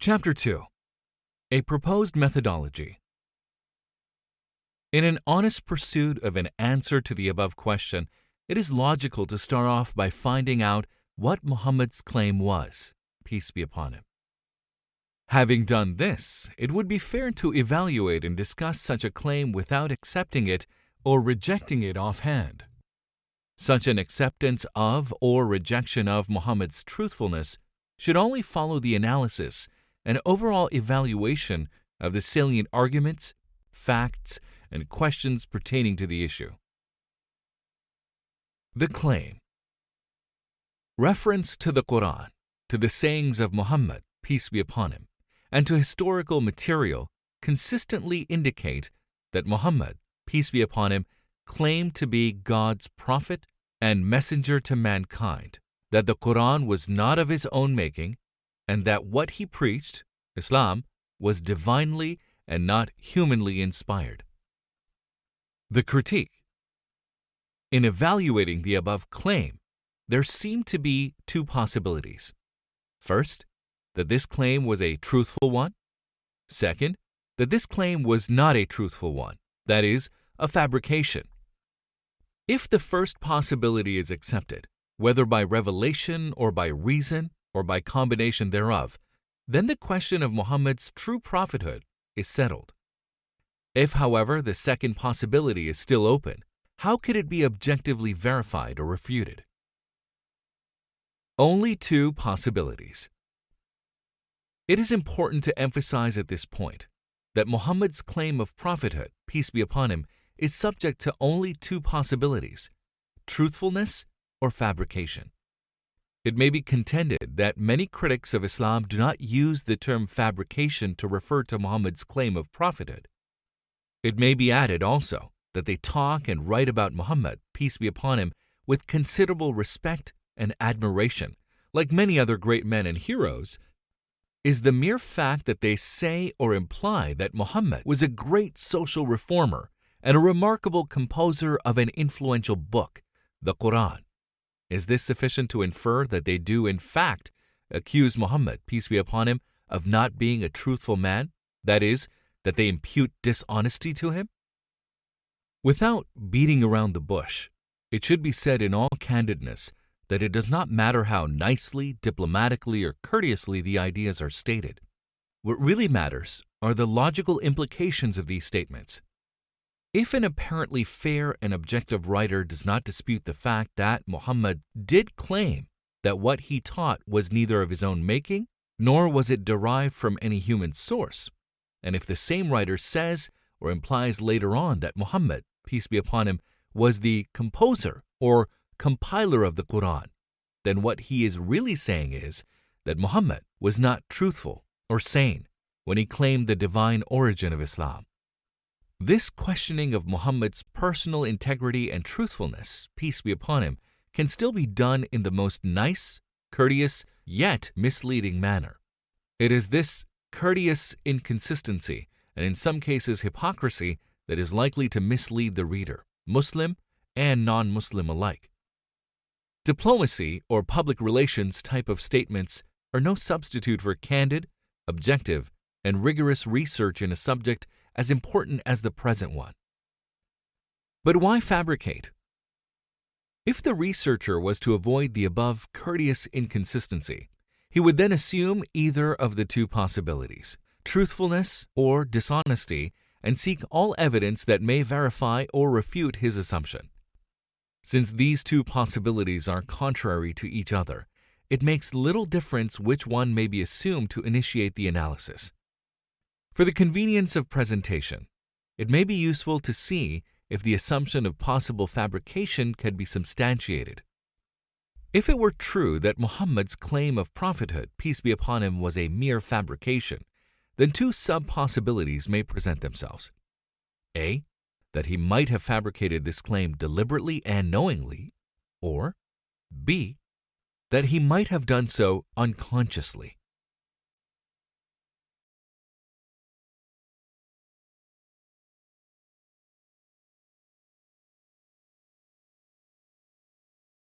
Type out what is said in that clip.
Chapter 2. A Proposed Methodology. In an honest pursuit of an answer to the above question, it is logical to start off by finding out what Muhammad's claim was, peace be upon him. Having done this, it would be fair to evaluate and discuss such a claim without accepting it or rejecting it offhand. Such an acceptance of or rejection of Muhammad's truthfulness should only follow the analysis and overall evaluation of the salient arguments, facts, and questions pertaining to the issue. The claim. Reference to the Qur'an, to the sayings of Muhammad, peace be upon him, and to historical material consistently indicate that Muhammad, peace be upon him, claimed to be God's prophet and messenger to mankind, that the Qur'an was not of his own making, and that what he preached, Islam, was divinely and not humanly inspired. The critique. In evaluating the above claim, there seem to be two possibilities. First, that this claim was a truthful one. Second, that this claim was not a truthful one, that is, a fabrication. If the first possibility is accepted, whether by revelation or by reason or by combination thereof, then the question of Muhammad's true prophethood is settled. If, however, the second possibility is still open, how could it be objectively verified or refuted? Only two possibilities. It is important to emphasize at this point that Muhammad's claim of prophethood, peace be upon him, is subject to only two possibilities: truthfulness or fabrication. It may be contended that many critics of Islam do not use the term fabrication to refer to Muhammad's claim of prophethood. It may be added also that they talk and write about Muhammad, peace be upon him, with considerable respect and admiration, like many other great men and heroes, is the mere fact that they say or imply that Muhammad was a great social reformer and a remarkable composer of an influential book, the Qur'an. Is this sufficient to infer that they do in fact accuse Muhammad, peace be upon him, of not being a truthful man, that is, that they impute dishonesty to him? Without beating around the bush, it should be said in all candidness that it does not matter how nicely, diplomatically, or courteously the ideas are stated. What really matters are the logical implications of these statements. If an apparently fair and objective writer does not dispute the fact that Muhammad did claim that what he taught was neither of his own making, nor was it derived from any human source, and if the same writer says or implies later on that Muhammad, peace be upon him, was the composer or compiler of the Qur'an, then what he is really saying is that Muhammad was not truthful or sane when he claimed the divine origin of Islam. This questioning of Muhammad's personal integrity and truthfulness, peace be upon him, can still be done in the most nice, courteous, yet misleading manner. It is this courteous inconsistency, and in some cases hypocrisy, that is likely to mislead the reader, Muslim and non-Muslim alike. Diplomacy or public relations type of statements are no substitute for candid, objective, and rigorous research in a subject as important as the present one. But why fabricate? If the researcher was to avoid the above courteous inconsistency, he would then assume either of the two possibilities, truthfulness or dishonesty, and seek all evidence that may verify or refute his assumption. Since these two possibilities are contrary to each other, it makes little difference which one may be assumed to initiate the analysis. For the convenience of presentation, it may be useful to see if the assumption of possible fabrication can be substantiated. If it were true that Muhammad's claim of prophethood, peace be upon him, was a mere fabrication, then two sub-possibilities may present themselves. A, that he might have fabricated this claim deliberately and knowingly, or B, that he might have done so unconsciously.